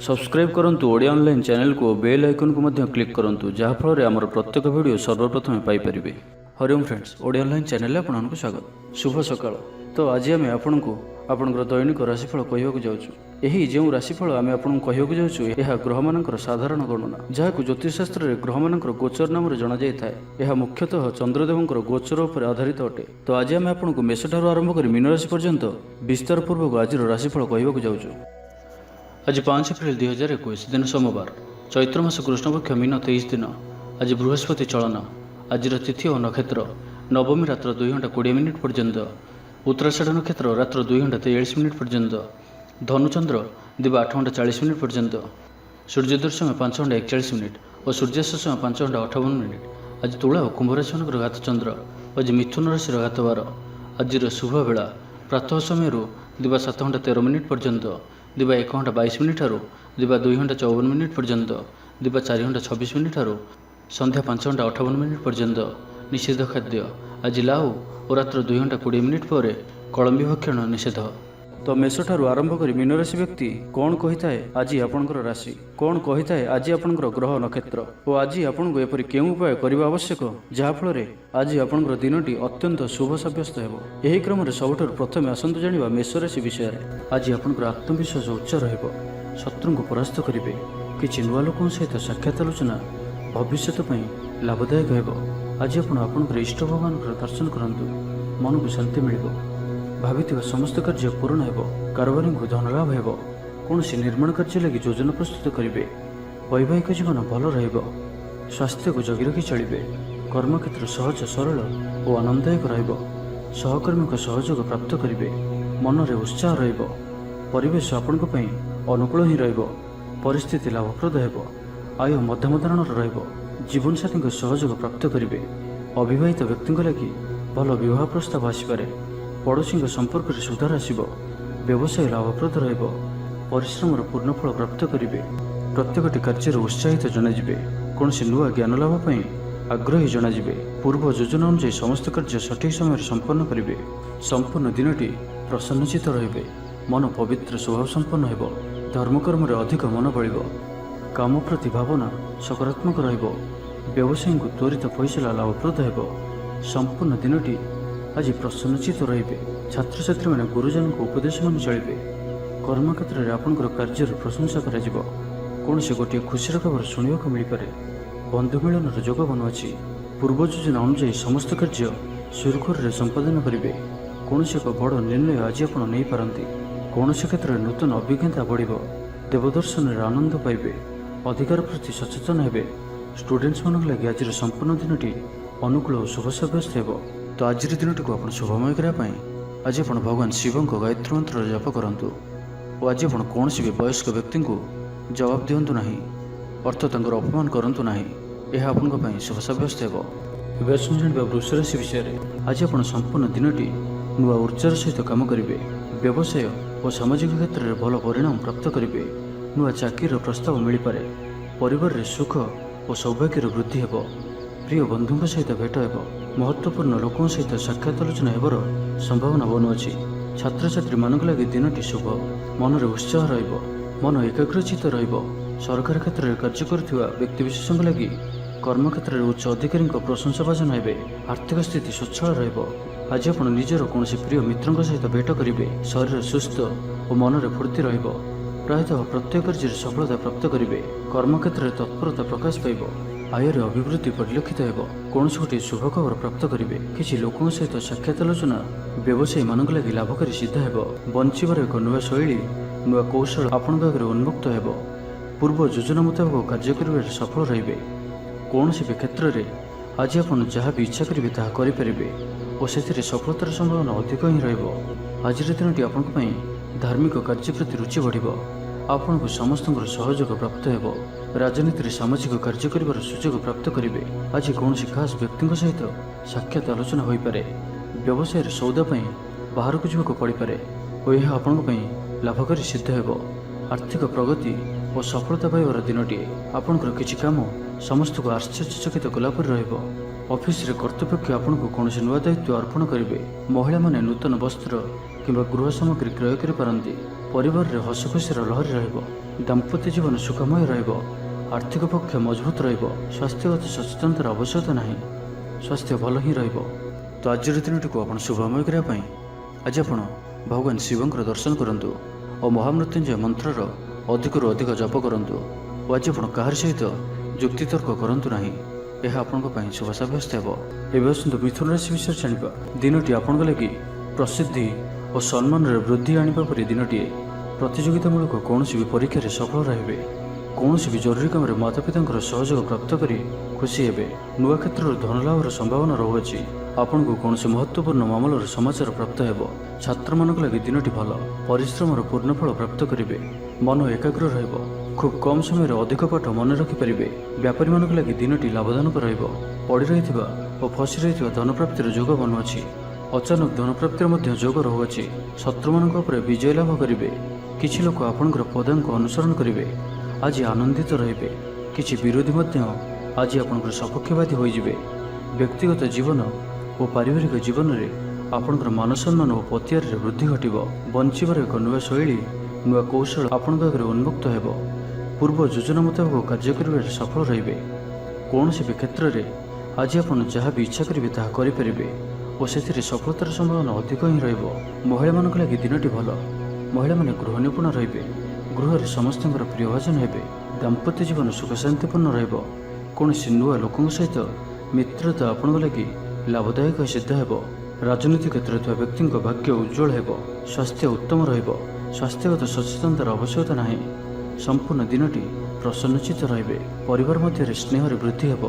Subscribe करंतु Odia online channel को bell icon को मध्य क्लिक करंतु जहाँ फल आमर प्रत्येक वीडियो सर्वप्रथम Piper. Hariom friends, Odia online channel आपको स्वागत। शुभ सकाळ। तो आज आम आपको आपंकर दैनिक राशिफल कहवाक जाऊँ। यही जो राशिफल आम आपको कहवाक जाऊँ यह ग्रह मानकर साधारण गणना जहाँ ज्योतिषशास्त्र में ग्रह मानकर गोचर नाम जना जाए। यह मुख्यतः चंद्रदेवंकर गोचर पर आधारित अटे। तो आज आम आपको मेषठार आरंभ कर मीन राशि पर्यंत विस्तार पूर्वक आज राशिफल कहवाक जाऊँ। आज 5 एप्रिल 2021 दिन सोमवार, चैत्र मास कृष्णपक्ष मीन 23 दिन। आज बृहस्पति चलन। आज तिथि और नक्षत्र नवमी रात्र 2 घंटा 20 मिनिट पर्यंत, उत्तराषाढ़ नक्षत्र रात्र 2 घंटा 43 मिनिट पर्यंत, धनुचंद्र दिवा 8 घंटा 40 मिनिट पर्यंत, सूर्योदय समय 5 घंटा 41 मिनिट और सूर्यास्त समय 5 घंटा 58 मिनिट। आज तुला और कुंभ राशि मान घात चंद्र। आज मिथुन राशि घात बार। आज शुभ बेला प्रातः समय दिवा 7 घंटा 13 मिनिट पर्यंत, दिवा 1 घंटा 22 मिनिट दिवा 2 घंटा 54 मिनिट पर्यंत, दिवा 4 घंटा 26 मिनिट संध्या 5 घंटा 58 मिनिट पर्यंत। निषेध खाद्य आज लाउ और रात्र 2 घंटा 20 मिनिट पर कलम्बी भक्षण निषेध। तो मेषठार आरंभ कर मीन राशि व्यक्ति कौन कही थाए आज आपंकर राशि, कौन कही थाए आज आपंकर ग्रह नक्षत्र और आज आपको एपरी केउं उपाय करने आवश्यक जहाँफल आज आपंकर दिनटी अत्यंत शुभ सब्यस्त हो। यही क्रम सबुठ प्रथम आसतु जाना मेष राशि विषय। आज आपंकर आत्मविश्वास उच्च रहिब, शत्रु को परास्त करेंगे। किसी नुआ लोक सहित साक्षात आलोचना भविष्य लाभदायक हो। आज आपंकर इष्ट भगवान दर्शन करूँ, मन को शांति मिल, भावी समस्त कार्य पूर्ण हो। कारोबारी को धन लाभ हो। कौन निर्माण कार्य लगी योजना प्रस्तुत करेंगे। वैवाहिक जीवन भल रहिब, स्वास्थ्य को जगी रखी चलिए। कर्मक्षेत्र सहज सरल और आनंददायक रहिब। सहकर्मी को सहयोग प्राप्त करेंगे। मन में उत्साह रहिब। परिवेश आपण अनुकूल ही रहिब। परिस्थिति लाभप्रद हो। आय मध्यम धरणर रहिब। जीवन साथी सहयोग प्राप्त करेंगे। अविवाहित व्यक्ति लगी भल विवाह प्रस्ताव आसपे। पड़ोशी संपर्क में सुधार आसब। व्यवसाय लाभप्रद रहिब। परिश्रम पूर्णफल प्राप्त करेंगे। प्रत्येकटी कार्य उत्साहित जनाइबे। कौन नुआ ज्ञान लाभ आग्रही जनाइबे। पूर्व योजना अनुसार समस्त कार्य सठिक समय संपन्न करेंगे। संपूर्ण दिनटी प्रसन्नचित रहिबे। मन पवित्र स्वभाव संपन्न हो। धर्मकर्म अधिक मन बल। काम प्रति भावना सकारात्मक रहिब। व्यवसायी को त्वरित फैसला लाभप्रद हो। संपूर्ण दिनटी आज प्रसन्नचित रहिबे। छात्र छात्री मैंने गुरुजन को उपदेश मान चलिए। कर्मक्षेत्र में आपंकर कार्य प्रशंसा करा कौन से गोटे खुशी खबर शुणा मिल पारे। बंधु मिलन जोग बनुआछि। पूर्व योजना अनुसार समस्त कार्य सुरखुर संपादन करेंगे। कौन से एक बड़ निर्णय आज आप नहीं पारती। कौन से क्षेत्र में नूतन अभिज्ञता बढ़। देवदर्शन आनंद पाइबे। अधिकार प्रति सचेतन हेबे। स्टूडेंट्स मान लगे आज संपूर्ण दिनटी अनुकूल और शुभ सब्यस्त हो। तो आज दिन को आप शुभमय करने आज आप भगवान शिव को गायत्री मंत्र जप करूँ और आज आप कौन भी वयस्क व्यक्ति को जवाब दिंतु ना, अर्थात अपमान करूँ ना। यह आपंपाई शुभ सब्यस्त हो। जाना वृष राशि विषय। आज आप संपूर्ण दिनटी नुआ ऊर्जार सहित काम करेंगे। व्यवसाय और सामाजिक क्षेत्र में भल परिणाम प्राप्त करेंगे। नुआ चाकरी प्रस्ताव मिल पारे। परिवार में सुख और सौभाग्यर वृद्धि हो। प्रिय बंधु सहित भेट हो। महत्वपूर्ण लोकों सहित साक्षात आलोचना होवर संभावना बनुआछि। छात्र छात्री मान लगे दिनटी शुभ। मन में उत्साह रहिब। मन एकाग्रचित रहिब। सरकार क्षेत्र में कार्य करुवा व्यक्तिविशेष लगी कर्मक्षेत्र में उच्च अधिकारी प्रशंसाभाजन हेबे। आर्थिक स्थिति स्वच्छल रहिब। आज आप निजर कौन प्रिय मित्रों सहित भेट करेंगे। शरीर सुस्थ और मन में फूर्ति रहिब। प्रायतः प्रत्येक कार्य सफलता प्राप्त करेंगे। कर्मक्षेत्र में तत्परता प्रकाश पाइब। आयर अभिवृद्धि परिलक्षित हो। कौन गोटे शुभ खबर प्राप्त करेंगे। किसी लोकों सहित साक्षात आलोचना व्यवसायी मान लगे लाभकारी सिद्ध हो। बंचार एक नुआ शैली नुआ कौशल आपण आगे उन्मुक्त हो। पूर्व योजना मुताबक कार्य कर सफल रे। कौन भी क्षेत्र में आज आप जहाँ भी इच्छा करेंगे ताकि और से सफलतार संभावना अधिक ही रज दिन टी आपण धार्मिक कार्य प्रति रुचि बढ़। आपण को समस्त सहयोग प्राप्त हो। राजनीति सामाजिक कार्य कर सुजोग प्राप्त करेंगे। आज कौन खास व्यक्ति सहित साक्षात आलोचना हो पारे। व्यवसाय सौदा बाहर को जावाक पड़ पारे और यह आपंपाई लाभकारी सिद्ध हो। आर्थिक प्रगति और सफलता पाइबार दिनटी आपंकर किसी काम समस्त को आश्चर्यचकित कलापर रहिब। ऑफिस रे कर्तव्य आपन को कौन नुआ दायित्व अर्पण करेंगे। महिला माने नूतन वस्त्र କିମ୍ବା ଗୃହ ସାମଗ୍ରୀ କ୍ରୟ କରିପାରନ୍ତି। ପରିବାରରେ ହସଖୁସିର ଲହରୀ ରହିବ। ଦାମ୍ପତ୍ୟ ଜୀବନ ସୁଖମୟ ରହିବ। ଆର୍ଥିକ ପକ୍ଷ ମଜବୁତ ରହିବ। ସ୍ୱାସ୍ଥ୍ୟଗତ ସଚେତନତାର ଆବଶ୍ୟକତା ନାହିଁ। ସ୍ୱାସ୍ଥ୍ୟ ଭଲ ହିଁ ରହିବ। ତ ଆଜିର ଦିନଟିକୁ ଆପଣ ଶୁଭମୟ କରିବା ପାଇଁ ଆଜି ଆପଣ ଭଗବାନ ଶିବଙ୍କର ଦର୍ଶନ କରନ୍ତୁ ଓ ମହାମୃତ୍ୟୁଞ୍ଜୟ ମନ୍ତ୍ରର ଅଧିକରୁ ଅଧିକ ଜପ କରନ୍ତୁ। ଓ ଆଜି ଆପଣ କାହାରି ସହିତ ଯୁକ୍ତିତର୍କ କରନ୍ତୁ ନାହିଁ। ଏହା ଆପଣଙ୍କ ପାଇଁ ଶୁଭ ସାବ୍ୟସ୍ତ ହେବ। ଏବେ ଆସନ୍ତୁ ମିଥୁନ ରାଶି ବିଷୟରେ ଜାଣିବା। ଦିନଟି ଆପଣଙ୍କ ଲାଗି ପ୍ରସିଦ୍ଧି ଓ ସମ୍ମାନରେ ବୃଦ୍ଧି ଆଣିବା ପରି ଦିନଟିଏ। ପ୍ରତିଯୋଗିତାମୂଳକ କୌଣସି ବି ପରୀକ୍ଷାରେ ସଫଳ ରହିବେ। କୌଣସି ବି ଜରୁରୀ କାମରେ ମାତାପିତାଙ୍କର ସହଯୋଗ ପ୍ରାପ୍ତ କରି ଖୁସି ହେବେ। ନୂଆ କ୍ଷେତ୍ରରେ ଧନଲାଭର ସମ୍ଭାବନା ରହୁଅଛି। ଆପଣଙ୍କୁ କୌଣସି ମହତ୍ତ୍ୱପୂର୍ଣ୍ଣ ମାମଲାର ସମାଚାର ପ୍ରାପ୍ତ ହେବ। ଛାତ୍ରମାନଙ୍କ ଲାଗି ଦିନଟି ଭଲ। ପରିଶ୍ରମର ପୂର୍ଣ୍ଣଫଳ ପ୍ରାପ୍ତ କରିବେ। ମନ ଏକାଗ୍ର ରହିବ। ଖୁବ୍ କମ୍ ସମୟରେ ଅଧିକ ପାଠ ମନେ ରଖିପାରିବେ। ବ୍ୟାପାରୀମାନଙ୍କ ଲାଗି ଦିନଟି ଲାଭଦାୟକ ରହିବ। ପଡ଼ି ରହିଥିବା ଓ ଫସି ରହିଥିବା ଧନପ୍ରାପ୍ତିର ଯୋଗ ବନୁଅଛି। ଅଚାନକ ଧନପ୍ରାପ୍ତିର ମଧ୍ୟ ଯୋଗ ରହୁଅଛି। ଶତ୍ରୁମାନଙ୍କ ଉପରେ ବିଜୟ ଲାଭ କରିବେ। କିଛି ଲୋକ ଆପଣଙ୍କର ପଦାଙ୍କ ଅନୁସରଣ କରିବେ। ଆଜି ଆନନ୍ଦିତ ରହିବେ। କିଛି ବିରୋଧୀ ମଧ୍ୟ ଆଜି ଆପଣଙ୍କର ସପକ୍ଷବାଦୀ ହୋଇଯିବେ। ବ୍ୟକ୍ତିଗତ ଜୀବନ ଓ ପାରିବାରିକ ଜୀବନରେ ଆପଣଙ୍କର ମାନସମ୍ମାନ ଓ ପତିଆରରେ ବୃଦ୍ଧି ଘଟିବ। ବଞ୍ଚିବାର ଏକ ନୂଆ ଶୈଳୀ, ନୂଆ କୌଶଳ ଆପଣଙ୍କ ଆଗରେ ଉନ୍ମୁକ୍ତ ହେବ। ପୂର୍ବ ଯୋଜନା ମୁତାବକ କାର୍ଯ୍ୟ କରିବାରେ ସଫଳ ରହିବେ। କୌଣସି ବି କ୍ଷେତ୍ରରେ ଆଜି ଆପଣ ଯାହା ବି ଇଚ୍ଛା କରିବେ ତାହା କରିପାରିବେ ଓ ସେଥିରେ ସଫଳତାର ସମ୍ଭାବନା ଅଧିକ ହିଁ ରହିବ। ମହିଳାମାନଙ୍କ ଲାଗି ଦିନଟି ଭଲ। ମହିଳାମାନେ ଗୃହ ନିପୁଣ ରହିବେ। ଗୃହରେ ସମସ୍ତଙ୍କର ପ୍ରିୟଭାଜନ ହେବେ। ଦାମ୍ପତ୍ୟ ଜୀବନ ସୁଖ ଶାନ୍ତିପୂର୍ଣ୍ଣ ରହିବ। କୌଣସି ନୂଆ ଲୋକଙ୍କ ସହିତ ମିତ୍ରତା ଆପଣଙ୍କ ଲାଗି ଲାଭଦାୟକ ସିଦ୍ଧ ହେବ। ରାଜନୀତି କ୍ଷେତ୍ରରେ ଥିବା ବ୍ୟକ୍ତିଙ୍କ ଭାଗ୍ୟ ଉଜ୍ଜ୍ୱଳ ହେବ। ସ୍ୱାସ୍ଥ୍ୟ ଉତ୍ତମ ରହିବ। ସ୍ୱାସ୍ଥ୍ୟଗତ ସଚେତନତାର ଆବଶ୍ୟକତା ନାହିଁ। ସମ୍ପୂର୍ଣ୍ଣ ଦିନଟି ପ୍ରସନ୍ନଚିତ୍ତ ରହିବେ। ପରିବାର ମଧ୍ୟରେ ସ୍ନେହରେ ବୃଦ୍ଧି ହେବ।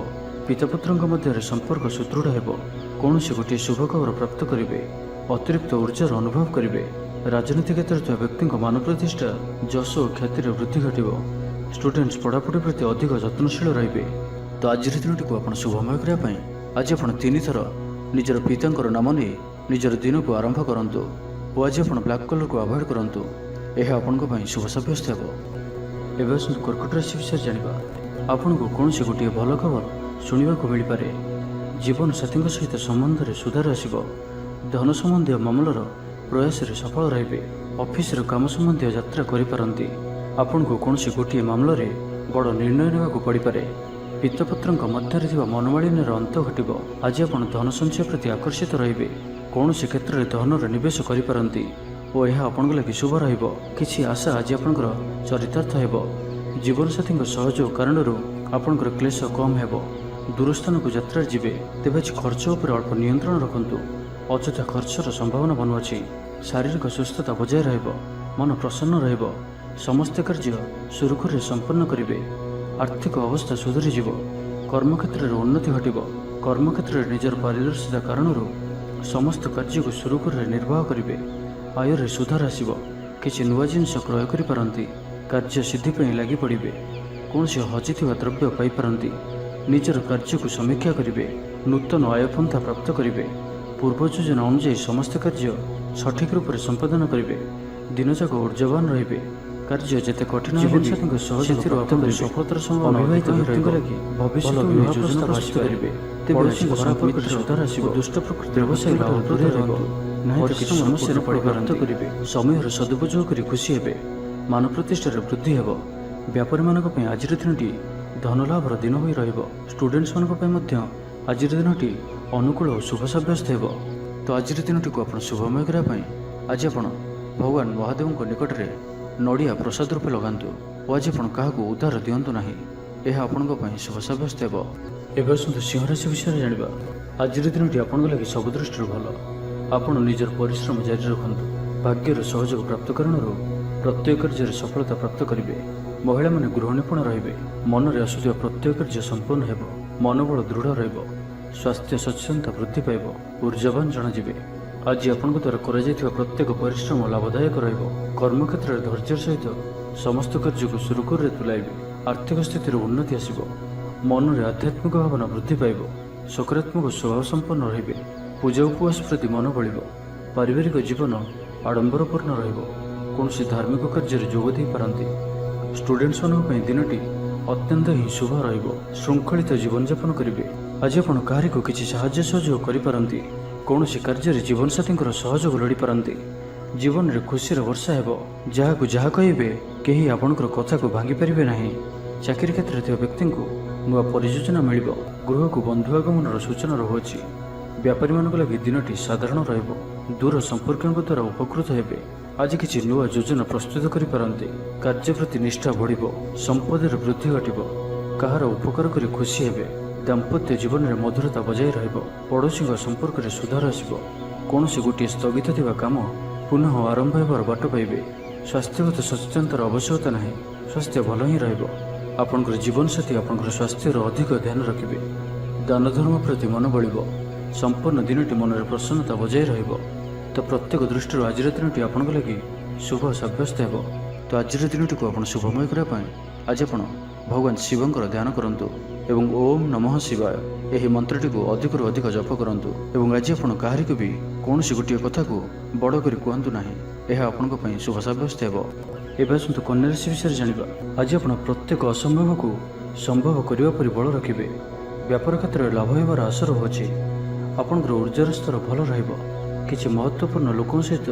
ପିତାପୁତ୍ରଙ୍କ ମଧ୍ୟରେ ସମ୍ପର୍କ ସୁଦୃଢ଼ ହେବ। କୌଣସି ଗୋଟିଏ ଶୁଭ ଖବର ପ୍ରାପ୍ତ କରିବେ। ଅତିରିକ୍ତ ଉର୍ଜାର ଅନୁଭବ କରିବେ। ରାଜନୀତି କ୍ଷେତ୍ରରେ ଥିବା ବ୍ୟକ୍ତିଙ୍କ ମାନ ପ୍ରତିଷ୍ଠା, ଯଶ ଓ ଖ୍ୟାତିରେ ବୃଦ୍ଧି ଘଟିବ। ଷ୍ଟୁଡେଣ୍ଟସ୍ ପଢ଼ାପଢ଼ି ପ୍ରତି ଅଧିକ ଯତ୍ନଶୀଳ ରହିବେ। ତ ଆଜିର ଦିନଟିକୁ ଆପଣ ଶୁଭମୟ କରିବା ପାଇଁ ଆଜି ଆପଣ 3 ଥର ନିଜର ପିତାଙ୍କର ନାମ ନେଇ ନିଜର ଦିନକୁ ଆରମ୍ଭ କରନ୍ତୁ ଓ ଆଜି ଆପଣ ବ୍ଲାକ୍ କଲର୍କୁ ଆଭଏଡ଼ କରନ୍ତୁ। ଏହା ଆପଣଙ୍କ ପାଇଁ ଶୁଭ ସାବ୍ୟସ୍ତ ହେବ। ଏବେ ଆସନ୍ତୁ କର୍କଟ ରାଶି ବିଷୟରେ ଜାଣିବା। ଆପଣଙ୍କୁ କୌଣସି ଗୋଟିଏ ଭଲ ଖବର ଶୁଣିବାକୁ ମିଳିପାରେ। ଜୀବନସାଥୀଙ୍କ ସହିତ ସମ୍ବନ୍ଧରେ ସୁଧାର ଆସିବ। ଧନ ସମ୍ବନ୍ଧୀୟ ମାମଲାର ପ୍ରୟାସରେ ସଫଳ ରହିବେ। ଅଫିସର କାମ ସମ୍ବନ୍ଧୀୟ ଯାତ୍ରା କରିପାରନ୍ତି। ଆପଣଙ୍କୁ କୌଣସି ଗୋଟିଏ ମାମଲାରେ ବଡ଼ ନିର୍ଣ୍ଣୟ ନେବାକୁ ପଡ଼ିପାରେ। ପିତାପୁତ୍ରଙ୍କ ମଧ୍ୟରେ ଥିବା ମନୋମାଳିନ୍ୟର ଅନ୍ତ ଘଟିବ। ଆଜି ଆପଣ ଧନ ସଞ୍ଚୟ ପ୍ରତି ଆକର୍ଷିତ ରହିବେ। କୌଣସି କ୍ଷେତ୍ରରେ ଧନର ନିବେଶ କରିପାରନ୍ତି ଓ ଏହା ଆପଣଙ୍କ ଲାଗି ଶୁଭ ରହିବ। କିଛି ଆଶା ଆଜି ଆପଣଙ୍କର ଚରିତାର୍ଥ ହେବ। ଜୀବନସାଥୀଙ୍କ ସହଯୋଗ କାରଣରୁ ଆପଣଙ୍କର କ୍ଲେଶ କମ୍ ହେବ। ଦୂରସ୍ଥାନକୁ ଯାତ୍ରାରେ ଯିବେ, ତେବେ ଆଜି ଖର୍ଚ୍ଚ ଉପରେ ଅଳ୍ପ ନିୟନ୍ତ୍ରଣ ରଖନ୍ତୁ। ଅଯଥା ଖର୍ଚ୍ଚର ସମ୍ଭାବନା ବନୁଅଛି। ଶାରୀରିକ ସୁସ୍ଥତା ବଜାୟ ରହିବ। ମନ ପ୍ରସନ୍ନ ରହିବ। ସମସ୍ତ କାର୍ଯ୍ୟ ସୁରୁଖୁରୁରେ ସମ୍ପନ୍ନ କରିବେ। ଆର୍ଥିକ ଅବସ୍ଥା ସୁଧୁରିଯିବ। କର୍ମକ୍ଷେତ୍ରରେ ଉନ୍ନତି ଘଟିବ। କର୍ମକ୍ଷେତ୍ରରେ ନିଜର ପାରିଦର୍ଶିତା କାରଣରୁ ସମସ୍ତ କାର୍ଯ୍ୟକୁ ସୁରୁଖୁରୁରେ ନିର୍ବାହ କରିବେ। ଆୟରେ ସୁଧାର ଆସିବ। କିଛି ନୂଆ ଜିନିଷ କ୍ରୟ କରିପାରନ୍ତି। କାର୍ଯ୍ୟ ସିଦ୍ଧି ପାଇଁ ଲାଗି ପଡ଼ିବେ। କୌଣସି ହଜିଥିବା ଦ୍ରବ୍ୟ ପାଇପାରନ୍ତି। ନିଜର କାର୍ଯ୍ୟକୁ ସମୀକ୍ଷା କରିବେ। ନୂତନ ଆୟପନ୍ଥା ପ୍ରାପ୍ତ କରିବେ। ପୂର୍ବ ଯୋଜନା ଅନୁଯାୟୀ ସମସ୍ତ କାର୍ଯ୍ୟ ସଠିକ୍ ରୂପରେ ସମ୍ପାଦନ କରିବେ। ଦିନଯାକ ଊର୍ଜ୍ଜାବାନ ରହିବେ। କାର୍ଯ୍ୟ ଯେତେ କଠିନ ଜୀବନସାଥୀଙ୍କ ସହଯୋଗରୁ ଆପଣଙ୍କ ସଫଳତାର ସମ୍ଭାବନା ଅବିବାହିତ ବ୍ୟକ୍ତିଙ୍କ ଲାଗି ଭବିଷ୍ୟତ ବିବାହ ପ୍ରସ୍ତାବ ଆସିପାରିବେ। ତେବେ ଖରାପ ମିତ୍ର ସୁଧାର ଆସିବ। ଦୁଷ୍ଟ ପ୍ରକୃତି ବ୍ୟବସାୟୀ ଲାଭ ଦୂରରେ ରହିବ। ନାହିଁ ତ କିଛି ସମସ୍ୟାରେ ପଡ଼ିପାରନ୍ତି କରିବେ। ସମୟର ସଦୁପଯୋଗ କରି ଖୁସି ହେବେ। ମାନ ପ୍ରତିଷ୍ଠାରେ ବୃଦ୍ଧି ହେବ। ବ୍ୟାପାରୀମାନଙ୍କ ପାଇଁ ଆଜିର ଦିନଟି ଧନଲାଭର ଦିନ ହୋଇ ରହିବ। ଷ୍ଟୁଡେଣ୍ଟସ୍ମାନଙ୍କ ପାଇଁ ମଧ୍ୟ ଆଜିର ଦିନଟି ଅନୁକୂଳ ଓ ଶୁଭ ସାବ୍ୟସ୍ତ ହେବ। ତ ଆଜିର ଦିନଟିକୁ ଆପଣ ଶୁଭମୟ କରିବା ପାଇଁ ଆଜି ଆପଣ ଭଗବାନ ମହାଦେବଙ୍କ ନିକଟରେ ନଡ଼ିଆ ପ୍ରସାଦ ରୂପେ ଲଗାନ୍ତୁ ଓ ଆଜି ଆପଣ କାହାକୁ ଉଦ୍ଧାର ଦିଅନ୍ତୁ ନାହିଁ। ଏହା ଆପଣଙ୍କ ପାଇଁ ଶୁଭ ସାବ୍ୟସ୍ତ ହେବ। ଏବେ ଆସନ୍ତୁ ସିଂହ ରାଶି ବିଷୟରେ ଜାଣିବା। ଆଜିର ଦିନଟି ଆପଣଙ୍କ ଲାଗି ସବୁ ଦୃଷ୍ଟିରୁ ଭଲ। ଆପଣ ନିଜର ପରିଶ୍ରମ ଜାରି ରଖନ୍ତୁ। ଭାଗ୍ୟର ସହଯୋଗ ପ୍ରାପ୍ତ କାରଣରୁ ପ୍ରତ୍ୟେକ କାର୍ଯ୍ୟରେ ସଫଳତା ପ୍ରାପ୍ତ କରିବେ। ମହିଳାମାନେ ଗୃହ ନିପୁଣ ରହିବେ। ମନରେ ଆସୁଥିବା ପ୍ରତ୍ୟେକ କାର୍ଯ୍ୟ ସମ୍ପୂର୍ଣ୍ଣ ହେବ। ମନୋବଳ ଦୃଢ଼ ରହିବ। ସ୍ୱାସ୍ଥ୍ୟ ସଚେତନତା ବୃଦ୍ଧି ପାଇବ। ଊର୍ଜ୍ଜାବାନ ଜଣାଯିବେ। ଆଜି ଆପଣଙ୍କ ଦ୍ୱାରା କରାଯାଇଥିବା ପ୍ରତ୍ୟେକ ପରିଶ୍ରମ ଲାଭଦାୟକ ରହିବ। କର୍ମକ୍ଷେତ୍ରରେ ଧୈର୍ଯ୍ୟର ସହିତ ସମସ୍ତ କାର୍ଯ୍ୟକୁ ସୁରୁଖୁରୁରେ ତୁଲାଇବେ। ଆର୍ଥିକ ସ୍ଥିତିରେ ଉନ୍ନତି ଆସିବ। ମନରେ ଆଧ୍ୟାତ୍ମିକ ଭାବନା ବୃଦ୍ଧି ପାଇବ। ସକାରାତ୍ମକ ସ୍ୱଭାବ ସମ୍ପନ୍ନ ରହିବେ। ପୂଜା ଉପବାସ ପ୍ରତି ମନ ବଳିବ। ପାରିବାରିକ ଜୀବନ ଆଡ଼ମ୍ବରପୂର୍ଣ୍ଣ ରହିବ। କୌଣସି ଧାର୍ମିକ କାର୍ଯ୍ୟରେ ଯୋଗ ଦେଇପାରନ୍ତି। ଷ୍ଟୁଡେଣ୍ଟସ୍ମାନଙ୍କ ପାଇଁ ଦିନଟି ଅତ୍ୟନ୍ତ ହିଁ ଶୁଭ ରହିବ। ଶୃଙ୍ଖଳିତ ଜୀବନଯାପନ କରିବେ। ଆଜି ଆପଣ କାହାରିକୁ କିଛି ସାହାଯ୍ୟ ସହଯୋଗ କରିପାରନ୍ତି। କୌଣସି କାର୍ଯ୍ୟରେ ଜୀବନସାଥୀଙ୍କର ସହଯୋଗ ଲୋଡ଼ିପାରନ୍ତି। ଜୀବନରେ ଖୁସିର ବର୍ଷା ହେବ। ଯାହାକୁ ଯାହା କହିବେ କେହି ଆପଣଙ୍କର କଥାକୁ ଭାଙ୍ଗି ପାରିବେ ନାହିଁ। ଚାକିରି କ୍ଷେତ୍ରରେ ଥିବା ବ୍ୟକ୍ତିଙ୍କୁ ନୂଆ ପରିଯୋଜନା ମିଳିବ। ଗୃହକୁ ବନ୍ଧୁ ଆଗମନର ସୂଚନା ରହୁଅଛି। ବେପାରୀମାନଙ୍କ ଲାଗି ଦିନଟି ସାଧାରଣ ରହିବ। ଦୂର ସମ୍ପର୍କୀୟଙ୍କ ଦ୍ୱାରା ଉପକୃତ ହେବେ। ଆଜି କିଛି ନୂଆ ଯୋଜନା ପ୍ରସ୍ତୁତ କରିପାରନ୍ତି। କାର୍ଯ୍ୟ ପ୍ରତି ନିଷ୍ଠା ବଢ଼ିବ। ସମ୍ପଦରେ ବୃଦ୍ଧି ଘଟିବ। କାହାର ଉପକାର କରି ଖୁସି ହେବେ। ଦାମ୍ପତ୍ୟ ଜୀବନରେ ମଧୁରତା ବଜାୟ ରହିବ। ପଡ଼ୋଶୀଙ୍କ ସମ୍ପର୍କରେ ସୁଧାର ଆସିବ। କୌଣସି ଗୋଟିଏ ସ୍ଥଗିତ ଥିବା କାମ ପୁନଃ ଆରମ୍ଭ ହେବାର ବାଟ ପାଇବେ। ସ୍ୱାସ୍ଥ୍ୟଗତ ସଚେତନତାର ଆବଶ୍ୟକତା ନାହିଁ। ସ୍ୱାସ୍ଥ୍ୟ ଭଲ ହିଁ ରହିବ। ଆପଣଙ୍କର ଜୀବନସାଥୀ ଆପଣଙ୍କର ସ୍ୱାସ୍ଥ୍ୟର ଅଧିକ ଧ୍ୟାନ ରଖିବେ। ଦାନ ଧର୍ମ ପ୍ରତି ମନ ବଳିବ। ସମ୍ପୂର୍ଣ୍ଣ ଦିନଟି ମନରେ ପ୍ରସନ୍ନତା ବଜାୟ ରହିବ। ତ ପ୍ରତ୍ୟେକ ଦୃଷ୍ଟିରୁ ଆଜିର ଦିନଟି ଆପଣଙ୍କ ଲାଗି ଶୁଭ ସାବ୍ୟସ୍ତ ହେବ। ତ ଆଜିର ଦିନଟିକୁ ଆପଣ ଶୁଭମୟ କରିବା ପାଇଁ ଆଜି ଆପଣ ଭଗବାନ ଶିବଙ୍କର ଧ୍ୟାନ କରନ୍ତୁ ଏବଂ ଓମ୍ ନମଃ ଶିବାୟ ଏହି ମନ୍ତ୍ରଟିକୁ ଅଧିକରୁ ଅଧିକ ଜପ କରନ୍ତୁ। ଏବଂ ଆଜି ଆପଣ କାହାରିକୁ ବି କୌଣସି ଗୋଟିଏ କଥାକୁ ବଡ଼ କରି କୁହନ୍ତୁ ନାହିଁ। ଏହା ଆପଣଙ୍କ ପାଇଁ ଶୁଭ ସାବ୍ୟସ୍ତ ହେବ। ଏବେ ଆସନ୍ତୁ କନ୍ୟା ରାଶି ବିଷୟରେ ଜାଣିବା। ଆଜି ଆପଣ ପ୍ରତ୍ୟେକ ଅସମ୍ଭବକୁ ସମ୍ଭବ କରିବା ପରି ବଳ ରଖିବେ। ବ୍ୟାପାର କ୍ଷେତ୍ରରେ ଲାଭ ହେବାର ଆଶା ରହୁଅଛି। ଆପଣଙ୍କର ଉର୍ଜାର ସ୍ତର ଭଲ ରହିବ। କିଛି ମହତ୍ତ୍ୱପୂର୍ଣ୍ଣ ଲୋକଙ୍କ ସହିତ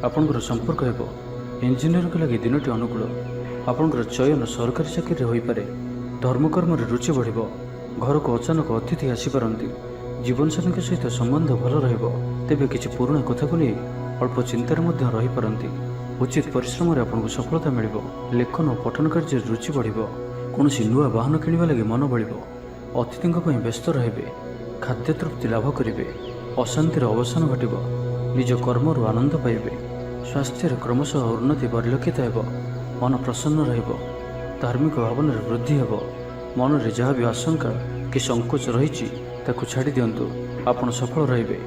ଆପଣଙ୍କର ସମ୍ପର୍କ ହେବ। ଇଞ୍ଜିନିୟରଙ୍କ ଲାଗି ଦିନଟି ଅନୁକୂଳ। ଆପଣଙ୍କର ଚୟନ ସରକାରୀ ଚାକିରିରେ ହୋଇପାରେ। ଧର୍ମକର୍ମରେ ରୁଚି ବଢ଼ିବ। ଘରକୁ ଅଚାନକ ଅତିଥି ଆସିପାରନ୍ତି। ଜୀବନସାଥୀଙ୍କ ସହିତ ସମ୍ବନ୍ଧ ଭଲ ରହିବ। ତେବେ କିଛି ପୁରୁଣା କଥାକୁ ନେଇ ଅଳ୍ପ ଚିନ୍ତାରେ ମଧ୍ୟ ରହିପାରନ୍ତି। ଉଚିତ ପରିଶ୍ରମରେ ଆପଣଙ୍କୁ ସଫଳତା ମିଳିବ। ଲେଖନ ଓ ପଠନ କାର୍ଯ୍ୟରେ ରୁଚି ବଢ଼ିବ। କୌଣସି ନୂଆ ବାହନ କିଣିବା ଲାଗି ମନ ବଳିବ। ଅତିଥିଙ୍କ ପାଇଁ ବ୍ୟସ୍ତ ରହିବେ। ଖାଦ୍ୟ ତୃପ୍ତି ଲାଭ କରିବେ। ଅଶାନ୍ତିର ଅବସାନ ଘଟିବ। ନିଜ କର୍ମରୁ ଆନନ୍ଦ ପାଇବେ। ସ୍ୱାସ୍ଥ୍ୟରେ କ୍ରମଶଃ ଉନ୍ନତି ପରିଲକ୍ଷିତ ହେବ। ମନ ପ୍ରସନ୍ନ ରହିବ। ଧାର୍ମିକ ଭାବନାରେ ବୃଦ୍ଧି ହେବ। ମନରେ ଯାହା ବି ଆଶଙ୍କା କି ସଂକୋଚ ରହିଛି ତାକୁ ଛାଡ଼ି ଦିଅନ୍ତୁ। ଆପଣ ସଫଳ ରହିବେ।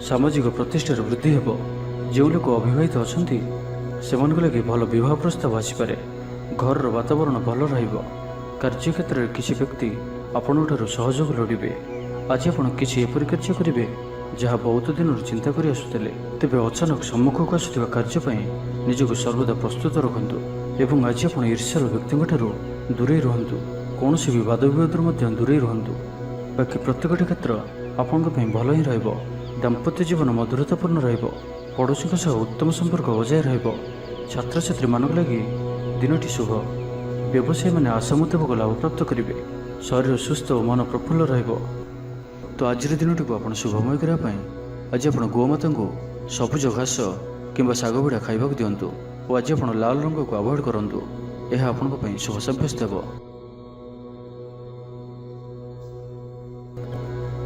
ସାମାଜିକ ପ୍ରତିଷ୍ଠାରେ ବୃଦ୍ଧି ହେବ। ଯେଉଁ ଲୋକ ଅବିବାହିତ ଅଛନ୍ତି ସେମାନଙ୍କ ଲାଗି ଭଲ ବିବାହ ପ୍ରସ୍ତାବ ଆସିପାରେ। ଘରର ବାତାବରଣ ଭଲ ରହିବ। କାର୍ଯ୍ୟକ୍ଷେତ୍ରରେ କିଛି ବ୍ୟକ୍ତି ଆପଣଙ୍କଠାରୁ ସହଯୋଗ ଲୋଡ଼ିବେ। ଆଜି ଆପଣ କିଛି ଏପରି କାର୍ଯ୍ୟ କରିବେ ଯାହା ବହୁତ ଦିନରୁ ଚିନ୍ତା କରି ଆସୁଥିଲେ। ତେବେ ଅଚାନକ ସମ୍ମୁଖକୁ ଆସୁଥିବା କାର୍ଯ୍ୟ ପାଇଁ ନିଜକୁ ସର୍ବଦା ପ୍ରସ୍ତୁତ ରଖନ୍ତୁ ଏବଂ ଆଜି ଆପଣ ଈର୍ଷ୍ୟାର ବ୍ୟକ୍ତିଙ୍କଠାରୁ ଦୂରେଇ ରୁହନ୍ତୁ। କୌଣସି ବି ବାଦବିବାଦରୁ ମଧ୍ୟ ଦୂରେଇ ରୁହନ୍ତୁ। ବାକି ପ୍ରତ୍ୟେକଟି କ୍ଷେତ୍ର ଆପଣଙ୍କ ପାଇଁ ଭଲ ହିଁ ରହିବ। ଦାମ୍ପତ୍ୟ ଜୀବନ ମଧୁରତାପୂର୍ଣ୍ଣ ରହିବ। ପଡ଼ୋଶୀଙ୍କ ସହ ଉତ୍ତମ ସମ୍ପର୍କ ବଜାୟ ରହିବ। ଛାତ୍ରଛାତ୍ରୀମାନଙ୍କ ଲାଗି ଦିନଟି ଶୁଭ। ବ୍ୟବସାୟୀମାନେ ଆଶା ମୁତାବକ ଲାଭ ପ୍ରାପ୍ତ କରିବେ। ଶରୀର ସୁସ୍ଥ ଓ ମନ ପ୍ରଫୁଲ୍ଲ ରହିବ। ତ ଆଜିର ଦିନଟିକୁ ଆପଣ ଶୁଭମୟ କରିବା ପାଇଁ ଆଜି ଆପଣ ଗୋମାତାଙ୍କୁ ସବୁଜ ଘାସ କିମ୍ବା ଶାଗ ବିଡ଼ା ଖାଇବାକୁ ଦିଅନ୍ତୁ ଓ ଆଜି ଆପଣ ଲାଲ ରଙ୍ଗକୁ ଆଭଏଡ଼ କରନ୍ତୁ। ଏହା ଆପଣଙ୍କ ପାଇଁ ଶୁଭ ସାବ୍ୟସ୍ତ ହେବ।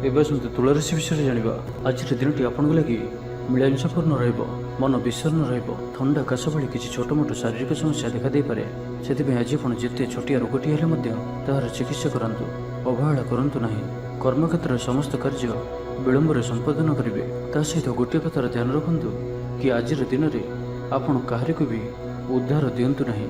ଏବେ ଆସନ୍ତୁ ତୁଳା ରାଶି ବିଷୟରେ ଜାଣିବା। ଆଜିର ଦିନଟି ଆପଣଙ୍କ ଲାଗି ମିଳାମିଶାପୂର୍ଣ୍ଣ ରହିବ। ମନ ବିଷର୍ଣ୍ଣ ରହିବ। ଥଣ୍ଡା କାଶ ଭଳି କିଛି ଛୋଟମୋଟ ଶାରୀରିକ ସମସ୍ୟା ଦେଖାଦେଇପାରେ। ସେଥିପାଇଁ ଆଜି ଆପଣ ଯେତେ ଛୋଟିଆ ରୋଗଟି ହେଲେ ମଧ୍ୟ ତାହାର ଚିକିତ୍ସା କରାନ୍ତୁ। ଅବହେଳା କରନ୍ତୁ ନାହିଁ। କର୍ମକ୍ଷେତ୍ରରେ ସମସ୍ତ କାର୍ଯ୍ୟ ବିଳମ୍ବରେ ସମ୍ପାଦନ କରିବେ। ତା ସହିତ ଗୋଟିଏ କଥାର ଧ୍ୟାନ ରଖନ୍ତୁ କି ଆଜିର ଦିନରେ ଆପଣ କାହାରିକୁ ବି ଉଦ୍ଧାର ଦିଅନ୍ତୁ ନାହିଁ,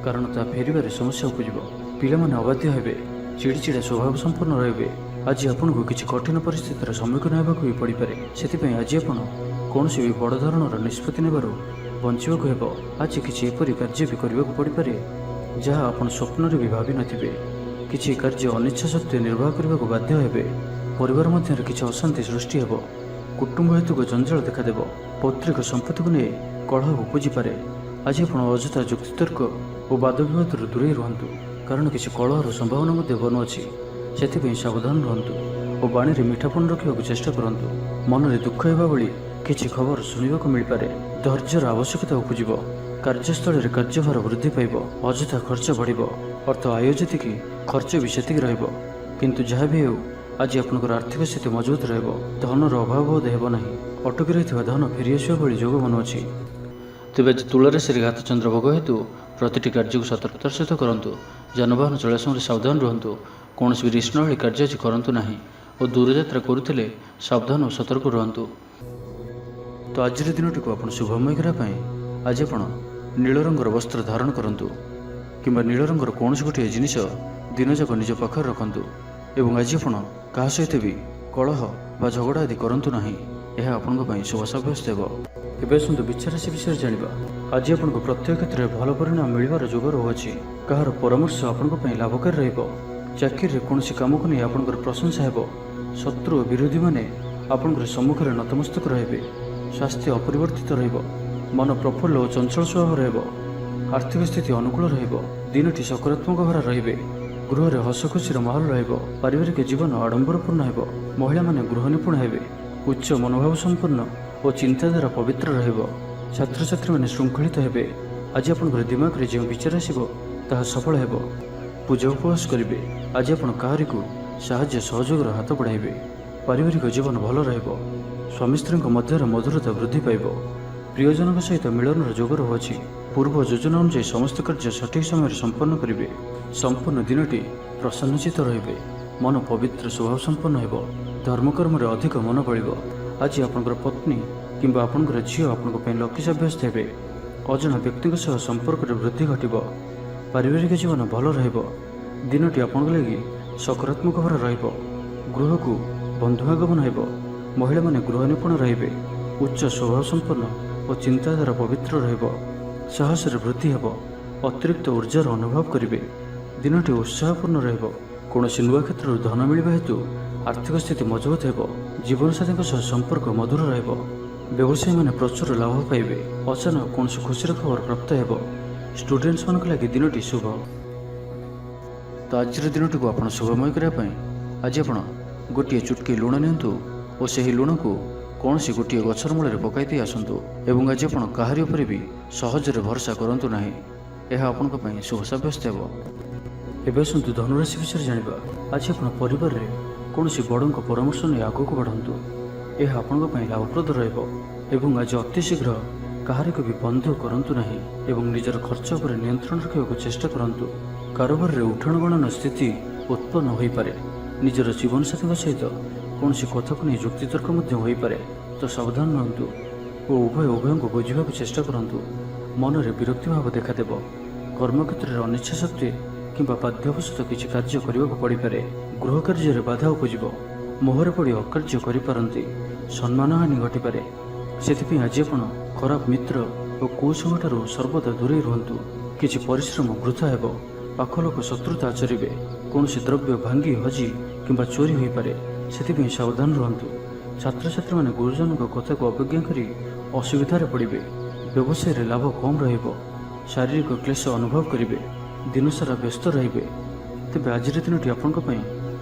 କାରଣ ତାହା ଫେରିବାରେ ସମସ୍ୟା ଉପୁଜିବ। ପିଲାମାନେ ଅବାଧ୍ୟ ହେବେ। ଚିଡ଼ିଚିଡ଼ା ସ୍ୱଭାବ ସମ୍ପନ୍ନ ରହିବେ। ଆଜି ଆପଣଙ୍କୁ କିଛି କଠିନ ପରିସ୍ଥିତିର ସମ୍ମୁଖୀନ ହେବାକୁ ବି ପଡ଼ିପାରେ। ସେଥିପାଇଁ ଆଜି ଆପଣ କୌଣସି ବି ବଡ଼ ଧରଣର ନିଷ୍ପତ୍ତି ନେବାରୁ ବଞ୍ଚିବାକୁ ହେବ। ଆଜି କିଛି ଏପରି କାର୍ଯ୍ୟ ବି କରିବାକୁ ପଡ଼ିପାରେ ଯାହା ଆପଣ ସ୍ୱପ୍ନରେ ବି ଭାବିନଥିବେ। କିଛି କାର୍ଯ୍ୟ ଅନିଚ୍ଛା ସତ୍ତ୍ୱେ ନିର୍ବାହ କରିବାକୁ ବାଧ୍ୟ ହେବେ। ପରିବାର ମଧ୍ୟରେ କିଛି ଅଶାନ୍ତି ସୃଷ୍ଟି ହେବ। କୁଟୁମ୍ବ ହେତୁକ ଜଞ୍ଜାଳ ଦେଖାଦେବ। ପୈତୃକ ସମ୍ପତ୍ତିକୁ ନେଇ କଳହ ଉପୁଜିପାରେ। ଆଜି ଆପଣ ଅଯଥା ଯୁକ୍ତିତର୍କ ଓ ବାଦବିବାଦରୁ ଦୂରେଇ ରୁହନ୍ତୁ, କାରଣ କିଛି କଳହର ସମ୍ଭାବନା ମଧ୍ୟ ବନୁଅଛି। ସେଥିପାଇଁ ସାବଧାନ ରୁହନ୍ତୁ ଓ ବାଣୀରେ ମିଠାପଣ ରଖିବାକୁ ଚେଷ୍ଟା କରନ୍ତୁ। ମନରେ ଦୁଃଖ ହେବା ଭଳି କିଛି ଖବର ଶୁଣିବାକୁ ମିଳିପାରେ। ଧୈର୍ଯ୍ୟର ଆବଶ୍ୟକତା ଉପୁଜିବ। କାର୍ଯ୍ୟସ୍ଥଳରେ କାର୍ଯ୍ୟଭାର ବୃଦ୍ଧି ପାଇବ। ଅଯଥା ଖର୍ଚ୍ଚ ବଢ଼ିବ। ଅର୍ଥ ଆୟ ଯେତିକି ଖର୍ଚ୍ଚ ବି ସେତିକି ରହିବ। କିନ୍ତୁ ଯାହା ବି ହେଉ ଆଜି ଆପଣଙ୍କର ଆର୍ଥିକ ସ୍ଥିତି ମଜବୁତ ରହିବ। ଧନର ଅଭାବ ବୋଧ ହେବ ନାହିଁ। ଅଟକି ରହିଥିବା ଧନ ଫେରିଆସିବା ଭଳି ଯୋଗ ବନୁଅଛି। ତେବେ ଆଜି ତୁଳା ରାଶିରେ ଘାତଚନ୍ଦ୍ର ଭୋଗ ହେତୁ ପ୍ରତିଟି କାର୍ଯ୍ୟକୁ ସତର୍କତାର ସହିତ କରନ୍ତୁ। ଯାନବାହନ ଚଳାଇବା ସମୟରେ ସାବଧାନ ରୁହନ୍ତୁ। କୌଣସି ବି ରିଷ୍ଣଭଳି କାର୍ଯ୍ୟ ଆଜି କରନ୍ତୁ ନାହିଁ ଓ ଦୂରଯାତ୍ରା କରୁଥିଲେ ସାବଧାନ ଓ ସତର୍କ ରୁହନ୍ତୁ। ତ ଆଜିର ଦିନଟିକୁ ଆପଣ ଶୁଭମୟ କରିବା ପାଇଁ ଆଜି ଆପଣ ନୀଳ ରଙ୍ଗର ବସ୍ତ୍ର ଧାରଣ କରନ୍ତୁ କିମ୍ବା ନୀଳ ରଙ୍ଗର କୌଣସି ଗୋଟିଏ ଜିନିଷ ଦିନଯାକ ନିଜ ପାଖରେ ରଖନ୍ତୁ ଏବଂ ଆଜି ଆପଣ କାହା ସହିତ ବି କଳହ ବା ଝଗଡ଼ା ଆଦି କରନ୍ତୁ ନାହିଁ। ଏହା ଆପଣଙ୍କ ପାଇଁ ଶୁଭ ସାବ୍ୟସ୍ତ ହେବ। ଏବେ ଆସନ୍ତୁ ବିଛା ରାଶି ବିଷୟରେ ଜାଣିବା। ଆଜି ଆପଣଙ୍କୁ ପ୍ରତ୍ୟେକ କ୍ଷେତ୍ରରେ ଭଲ ପରିଣାମ ମିଳିବାର ଯୋଗ ରହୁଅଛି। କାହାର ପରାମର୍ଶ ଆପଣଙ୍କ ପାଇଁ ଲାଭକାରୀ ରହିବ। ଚାକିରିରେ କୌଣସି କାମକୁ ନେଇ ଆପଣଙ୍କର ପ୍ରଶଂସା ହେବ। ଶତ୍ରୁ ଓ ବିରୋଧୀମାନେ ଆପଣଙ୍କର ସମ୍ମୁଖରେ ନତମସ୍ତକ ରହିବେ। ସ୍ୱାସ୍ଥ୍ୟ ଅପରିବର୍ତ୍ତିତ ରହିବ। मन प्रफुल्ल और चंचल स्वभाव रहिब। आर्थिक स्थिति अनुकूल रहिब। दिनटी सकारात्मक भरा रहिबे। गृह हस खुशीर माहौल रहिब। पारिवारिक जीवन आडंबरपूर्ण हेब। महिला माने गृह निपुण हेबे। उच्च मनोभाव संपन्न और चिंताधारा पवित्र रहिब। छात्र छात्री माने श्रृंखलित हेबे। आज आपनकर दिमाग रे जो विचार आसिबो ताहा सफल हेब। पूजा उपवास करिवे। आज आपण काहारिकु साहाय्य सहयोगर हाथ बढ़ाइबे। पारिवारिक जीवन भल रहिब। स्वामी स्त्री मध्य मधुरता वृद्धि पाइब। प्रियजन सहित मिलन जोग रहुछि। पूर्व योजना अनुसार समस्त कार्य सठिक समय संपन्न करेंगे। संपूर्ण दिनटी प्रसन्नचित रहिबे। मन पवित्र स्वभाव संपन्न हेब। धर्मकर्म अधिक मन बढ़। आज आपनकर पत्नी किंबा आपनकर झील आपन लकी साब्यस्त हेबे। अजना व्यक्ति संपर्क वृद्धि घटिब। पारिवारिक जीवन भल रहिब। दिनटी आपन लगी सकारात्मक भाव रहिब। गृह को बंधुआगमन हेब। महिला माने गृह निपुण रहिबे। उच्च स्वभाव संपन्न और चिंताधारा पवित्र रहिब। साहस वृद्धि हेब। अतिरिक्त ऊर्जार अनुभव करेंगे। दिनटी उत्साहपूर्ण रहिब। कौनसी नुआ क्षेत्र धन मिलवा हेतु आर्थिक स्थिति मजबूत हेब। जीवनसाथी संपर्क मधुर रहिब। व्यवसायी माने प्रचुर लाभ पाइबे। अचानक कौन खुशी खबर प्राप्त हेब। स्टूडेंट्स मान लगी दिनटी शुभ। तो आज दिनटी को आप शुभमय करने आज आप गोटे चुटकी लुण नियंतु और से लुण को कौन सी गोटे गचर मूल पकई आसतु। एवं आज आप काहारी उपर भी सहजरे भरोसा करूँ ना। यह आपण शुभ सब्यस्त हो। एवं आसतु धनुराशि विषय जाना। आज आप परिवार में कौन बड़ परामर्श नहीं आग को बढ़ातु। यह आपण लाभप्रद रहिब। आज अति शीघ्र काहारी को भी बंध करूँ ना। निजर खर्च पर नियंत्रण रखा चेष्टा करूँ। कारोबार रे उठाण गणन स्थिति उत्पन्न हो पारे। निजर जीवनसाथी सहित कौन कथा को नहीं युक्तितर्क हो पारे। तो सावधान रहतु और उभय को बुझा चेष्टा करूँ। मन में विरक्ति भाव देखादेव। कर्मक्षेत्र में अनिच्छा शक्ति किंबा बाध्यवशत किसी कार्य करने को पड़ पारे। गृह कार्य बाधा उपजिब। मोहर पड़ अकार्य करपारती। सम्मान हानि घटीपे। से आज आप खराब मित्र और कुसंग सर्वदा दूरे रुहतु। किसी परिश्रम वृथा हेब। पाख लोक शत्रुता आचरिवे। कौन द्रव्य भांगी हजि किंबा चोरी हो पारे। से सावधान रुहतु। छात्र छात्री माने गुरुजन कथा को अवज्ञा करी असुविधार पड़े। व्यवसाय लाभ कम रहिब। शारीरिक क्लेश अनुभव करेंगे। दिनसारा व्यस्त रे। तेज आज दिनटी आपण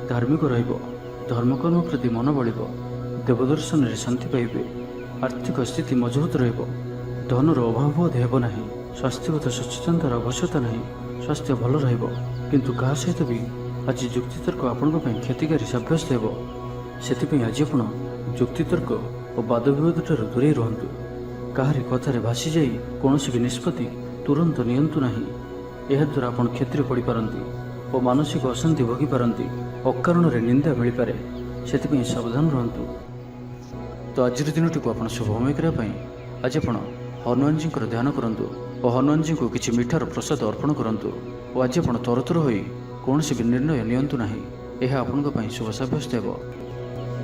धार्मिक रहिब। धर्मकर्म प्रति मन बढ़। देवदर्शन में शांति पाइबे। आर्थिक स्थिति मजबूत रहिब। धनर अभाव बोध हेब नहीं। स्वास्थ्यगत सचेतनतार आवश्यकता नहीं। स्वास्थ्य भल रहिब। किंतु क्या सहित भी आज युक्तितर्क आपण क्षतिकारी सब्यस्त हेब। से आज आप युक्तितर्क और वाद विवाद ठार दूरे रुहतु। काहारी कथार भासी जाई कौन भी निष्पत्ति तुरंत नियंतु नहीं। यह द्वारा आप क्षति पड़ पारती और मानसिक अशांति भोगी पारती। अकारण निंदा मिल पारे। से सावधान रहतु। तो आज दिनटी को आप शुभमय करने आज आप हनुमान जी ध्यान करूँ और हनुमान जी को किसी मिठार प्रसाद अर्पण करूँ। और आज आप तरतर हो कौन भी निर्णय नियंतु नहीं। यह आपण शुभ सब्यस्त हो।